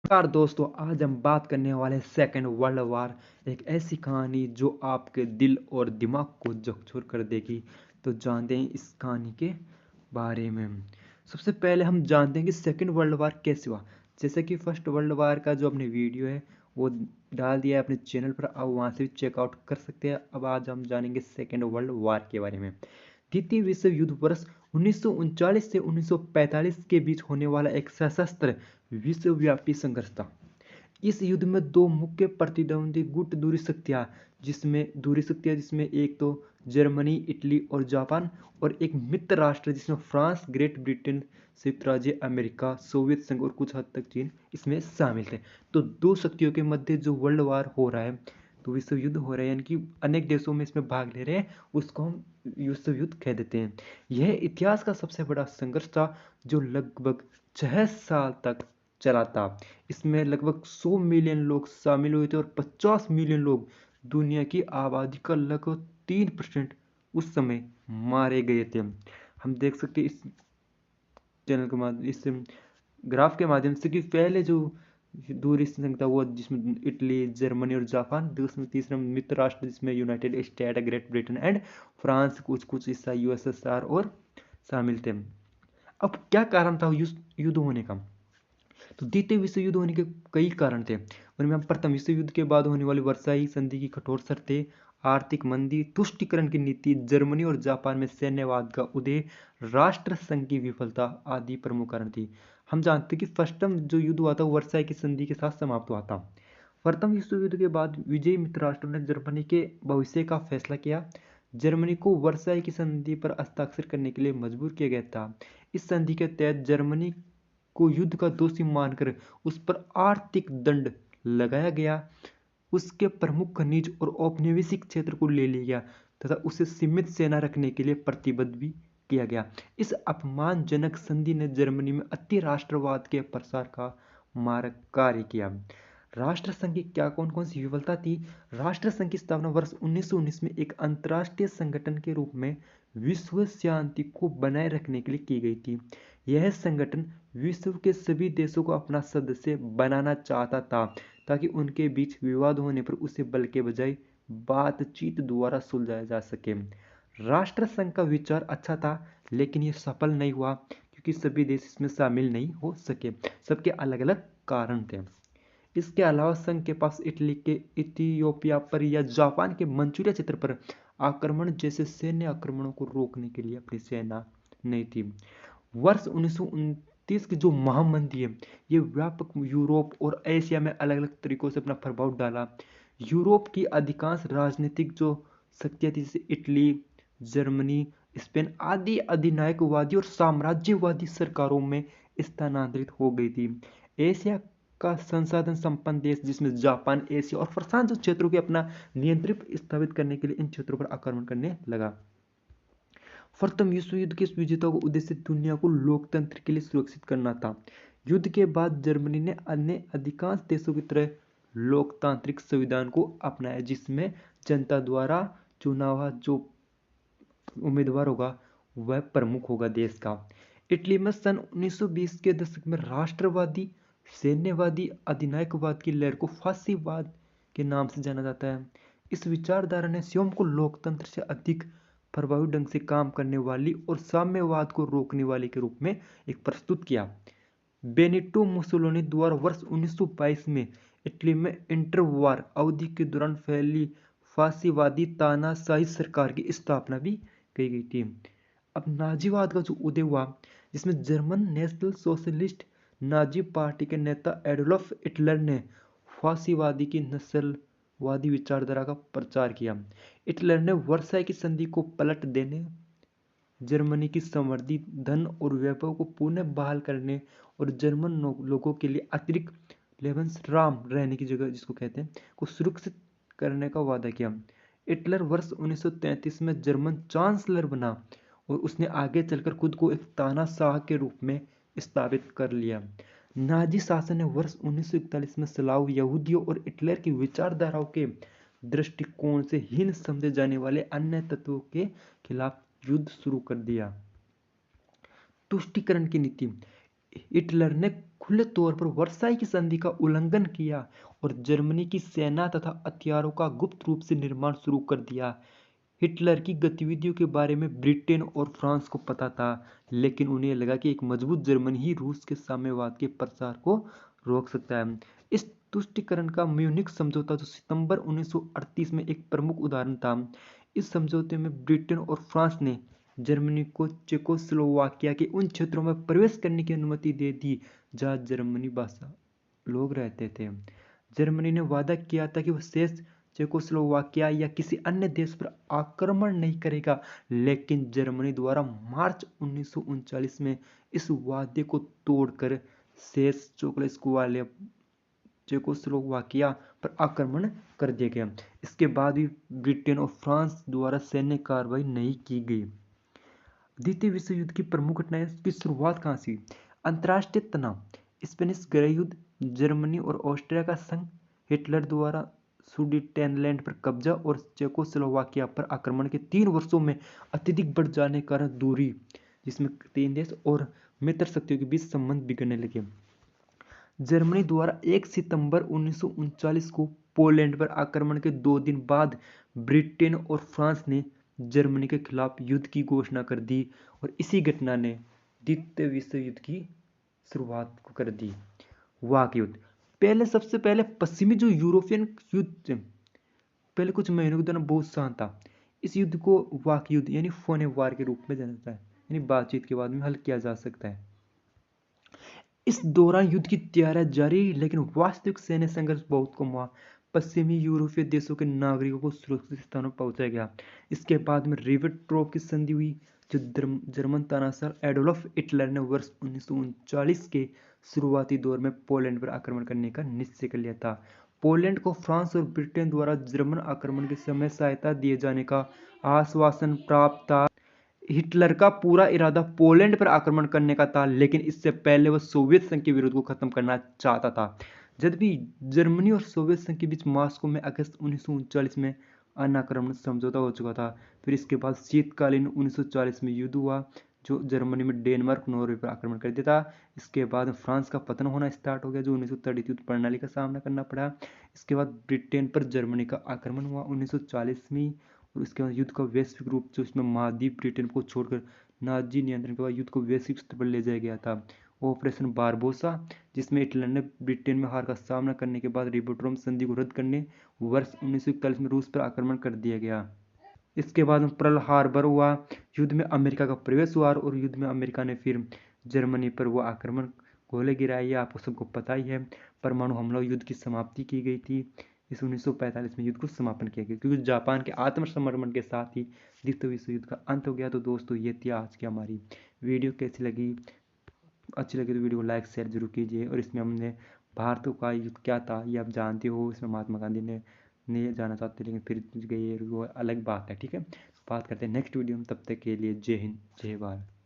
नमस्कार दोस्तों, आज हम बात करने वाले हैं सेकेंड वर्ल्ड वार। एक ऐसी कहानी जो आपके दिल और दिमाग को झकझोर कर देगी। तो जानते हैं इस कहानी के बारे में। सबसे पहले हम जानते हैं कि सेकेंड वर्ल्ड वार कैसे हुआ। जैसे कि फर्स्ट वर्ल्ड वार का जो अपने वीडियो है वो डाल दिया है अपने चैनल पर, आप वहाँ से भी चेकआउट कर सकते हैं। अब आज हम जानेंगे सेकेंड वर्ल्ड वार के बारे में। द्वितीय विश्व युद्ध वर्ष 1939 से 1945 के बीच होने वाला एक सशस्त्र विश्वव्यापी संघर्ष था। इस युद्ध में दो मुख्य प्रतिद्वंदी गुट जिसमें एक तो जर्मनी, इटली और जापान, और एक मित्र राष्ट्र जिसमें फ्रांस, ग्रेट ब्रिटेन, संयुक्त राज्य अमेरिका, सोवियत संघ और कुछ हद तक चीन इसमें शामिल थे। तो दो शक्तियों के मध्य जो वर्ल्ड वार हो रहा है, तो विश्व युद्ध हो रहा है, यानी कि अनेक देशों में इसमें भाग ले रहे हैं, उसको हम विश्व युद्ध कह देते हैं। यह इतिहास का सबसे बड़ा संघर्ष था जो लगभग 6 साल तक चला था। इसमें लगभग 100 मिलियन लोग शामिल हुए थे और 50 मिलियन लोग, दुनिया की आबादी का लगभग 3% उस समय मारे गए थे। हम देख सकते हैं इस चैनल के माध्यम इस ग्राफ के माध्यम से कि पहले जो दूरी संघ था वो जिसमें इटली, जर्मनी और जापान, दूसरे तीसरा मित्र राष्ट्र जिसमें United state, great Britain and France, कुछ कुछ हिस्सा यूएसएसआर और शामिल थे। अब क्या कारण था युद्ध होने का? तो द्वितीय विश्व युद्ध होने के कई कारण थे। उनमें हम प्रथम विश्व युद्ध के बाद होने वाली वर्साई संधि की कठोर शर्तें, आर्थिक मंदी, तुष्टीकरण की नीति, जर्मनी और जापान में सैन्यवाद का उदय, राष्ट्र संघ की विफलता आदि प्रमुख कारण थी। हम जानते हैं कि प्रथम जो युद्ध हुआ था वो वर्साई की संधि के साथ समाप्त हुआ था। प्रथम विश्व युद्ध के बाद विजयी मित्र राष्ट्रों ने जर्मनी के भविष्य का फैसला किया। जर्मनी को वर्साई की संधि पर हस्ताक्षर करने के लिए मजबूर किया गया था। इस संधि के तहत जर्मनी को युद्ध का दोषी मानकर उस पर आर्थिक दंड लगाया गया। उसके प्रमुख खनिज और औपनिवेशिक क्षेत्र को ले लिया गया तथा उसे सीमित सेना रखने के लिए प्रतिबद्ध भी किया गया। इस अपमानजनक संधि ने जर्मनी में अति राष्ट्रवाद के प्रसार का मारक कार्य किया। राष्ट्र संघ की क्या कौन कौन सी विफलता थी? राष्ट्र संघ की स्थापना वर्ष 1919 में एक अंतर्राष्ट्रीय संगठन के रूप में विश्व शांति को बनाए रखने के लिए की गई थी। यह संगठन विश्व के सभी देशों को अपना सदस्य बनाना चाहता था ताकि उनके बीच विवाद होने पर उसे बल के बजाय बातचीत द्वारा सुलझाया जा सके। राष्ट्र संघ का विचार अच्छा था, लेकिन यह सफल नहीं हुआ क्योंकि सभी देश इसमें शामिल नहीं हो सके। सबके अलग अलग कारण थे। इसके अलावा संघ के पास इटली के इथियोपिया पर या जापान के मंचूरिया क्षेत्र पर आक्रमण जैसे सैन्य आक्रमणों को रोकने के लिए अपनी सेना नहीं थी। वर्ष 1929 की जो महामंदी है, ये व्यापक यूरोप और एशिया में अलग अलग तरीकों से अपना प्रभाव डाला। यूरोप की अधिकांश राजनीतिक जो शक्तियाँ थी, जैसे इटली, जर्मनी, स्पेन आदि अधिनायकवादी और साम्राज्यवादी सरकारों में स्थानांतरित हो गई थी। एशिया का संसाधन संपन्न देश जिसमें जापान, एशिया और प्रशांत क्षेत्रों के अपना नियंत्रण स्थापित करने के लिए इन क्षेत्रों पर आक्रमण करने लगा। प्रथम विश्व युद्ध के विजेताओं का उद्देश्य दुनिया को लोकतंत्र के लिए सुरक्षित करना था। युद्ध के बाद जर्मनी ने अन्य अधिकांश देशों की तरह लोकतांत्रिक संविधान को अपनाया, जिसमें जनता द्वारा चुना हुआ जो उम्मीदवार होगा वह प्रमुख होगा देश का। इटली में सन 1920 के दशक में राष्ट्रवादी सैन्यवादी अधिनायकवाद की लहर को फासीवाद के नाम से जाना जाता है। इस विचारधारा ने स्वयं को लोकतंत्र से अधिक प्रभावी ढंग से काम करने वाली और साम्यवाद को रोकने वाली के रूप में एक प्रस्तुत किया। बेनिटो मुसोलिनी द्वारा वर्ष 1922 में इटली में इंटरवार अवधि के दौरान फैली फासीवादी तानाशाही सरकार की स्थापना भी की गई थी। अब नाजीवाद का जो उदय हुआ, जिसमें German national socialist Nazi party के नेता एडोल्फ हिटलर ने फासीवादी की नस्लवादी विचारधारा का प्रचार किया। हिटलर ने वर्साई की संधि को पलट देने, जर्मनी की समृद्धि, धन और वैभव को पुनः बहाल करने और जर्मन लोगों के लिए अतिरिक्त लेबन्सराम रहने की जगह जिसको कहते हैं को सुरक्षित करने का वादा किया। हिटलर वर्ष 1933 में जर्मन चांसलर बना और उसने आगे चलकर खुद को एक तानाशाह के रूप में स्थापित कर लिया। नाजी शासन ने वर्ष 1941 में स्लाव यहूदियों और हिटलर की विचारधाराओं के दृष्टिकोण से हीन समझे जाने वाले अन्य तत्वों के खिलाफ युद्ध शुरू कर दिया। तुष्टीकरण की नीति। हिटलर ने खुले तौर पर वर्साई की संधि का उल्लंघन किया और जर्मनी की सेना तथा हथियारों का गुप्त रूप से निर्माण शुरू कर दिया। हिटलर की गतिविधियों के बारे में ब्रिटेन और फ्रांस को पता था, लेकिन उन्हें लगा कि एक मजबूत जर्मनी ही रूस के साम्यवाद के प्रसार को रोक सकता है। इस तुष्टीकरण का म्यूनिख समझौता, जो सितंबर 1938 में एक प्रमुख उदाहरण था। इस समझौते में ब्रिटेन और फ्रांस ने जर्मनी को चेकोस्लोवाकिया के उन क्षेत्रों में प्रवेश करने की अनुमति दे दी जहां जर्मनी भाषा लोग रहते थे। जर्मनी ने वादा किया था कि वह शेष चेकोस्लोवाकिया या किसी अन्य देश पर आक्रमण नहीं करेगा, लेकिन जर्मनी द्वारा मार्च 1939 में इस वादे को तोड़कर शेष चेकोस्लोवाकिया पर आक्रमण कर दिया गया। इसके बाद भी ब्रिटेन और फ्रांस द्वारा सैन्य कार्रवाई नहीं की गई। द्वितीय विश्व युद्ध की प्रमुख घटनाएं की शुरुआत कहाँ से? अंतर्राष्ट्रीय तनाव, स्पेनिश गृहयुद्ध, जर्मनी और ऑस्ट्रिया का संघ, हिटलर द्वारा सुडेटेनलैंड पर कब्जा और चेकोस्लोवाकिया पर आक्रमण के 3 वर्षों में अत्यधिक बढ़ जाने के कारण दूरी, जिसमें 3 देश और मित्र शक्तियों के बीच संबंध बिगड़ने लगे। जर्मनी द्वारा 1 सितंबर 1939 को पोलैंड पर आक्रमण के 2 दिन बाद ब्रिटेन और फ्रांस ने जर्मनी के खिलाफ युद्ध की घोषणा कर दी और इसी घटना ने द्वितीय विश्व युद्ध की शुरुआत को कर दी। वाक युद्ध, सबसे पहले पश्चिमी जो यूरोपियन युद्ध पहले कुछ महीनों के दौरान बहुत शांत था। इस युद्ध को वाक युद्ध यानी फोन वार के रूप में जाना जाता है, यानी बातचीत के बाद में हल किया जा सकता है। इस दौरान युद्ध की तैयारियां जारी, लेकिन वास्तविक सैन्य संघर्ष बहुत कम हुआ। पश्चिमी यूरोपीय देशों के नागरिकों को सुरक्षित स्थानों पर पहुंचाया गया। इसके बाद में रिबेनट्रोप की संधि हुई, जो जर्मन तानाशाह एडोल्फ हिटलर ने वर्ष 1939 के शुरुआती दौर में पोलैंड पर आक्रमण करने का निश्चय कर लिया था। पोलैंड को फ्रांस और ब्रिटेन द्वारा जर्मन आक्रमण के समय सहायता दिए जाने का आश्वासन प्राप्त था। हिटलर का पूरा इरादा पोलैंड पर आक्रमण करने का था, लेकिन इससे पहले वह सोवियत संघ के विरोध को खत्म करना चाहता था। जब भी जर्मनी और सोवियत संघ के बीच मॉस्को में अगस्त 1939 में अनाक्रमण समझौता हो चुका था। फिर इसके बाद शीतकालीन 1940 में युद्ध हुआ, जो जर्मनी में डेनमार्क नॉर्वे पर आक्रमण कर दिया था। इसके बाद फ्रांस का पतन होना स्टार्ट हो गया, जो 1930 युद्ध प्रणाली का सामना करना पड़ा। इसके बाद ब्रिटेन पर जर्मनी का आक्रमण हुआ 1940 में, और इसके बाद युद्ध का वैश्विक रूप, जो इसमें महाद्वीप ब्रिटेन को छोड़कर नाजी नियंत्रण के बाद युद्ध को वैश्विक स्तर पर ले जाया गया था। ऑपरेशन बारबोसा, जिसमें हिटलर ने ब्रिटेन में हार का सामना करने के बाद रिबेनट्रोप संधि को रद्द करने वर्ष 1941 में रूस पर आक्रमण कर दिया गया। इसके बाद पर्ल हार्बर हुआ, युद्ध में अमेरिका का प्रवेश हुआ और युद्ध में अमेरिका ने फिर जर्मनी पर वो आक्रमण गोले गिराए। ये आपको सबको पता ही है। परमाणु हमला युद्ध की समाप्ति की गई थी। इस 1945 में युद्ध को समापन किया गया, क्योंकि जापान के आत्मसमर्पण के साथ ही द्वितीय विश्व युद्ध का अंत हो गया। तो दोस्तों, ये थी आज की हमारी वीडियो। कैसी लगी? अच्छी लगी तो वीडियो को लाइक शेयर जरूर कीजिए। और इसमें हमने भारत का युद्ध क्या था ये आप जानते हो, इसमें महात्मा गांधी ने नहीं जाना चाहते लेकिन फिर गए, वो अलग बात है। ठीक है, बात करते हैं नेक्स्ट वीडियो में। तब तक के लिए जय हिंद, जय भारत।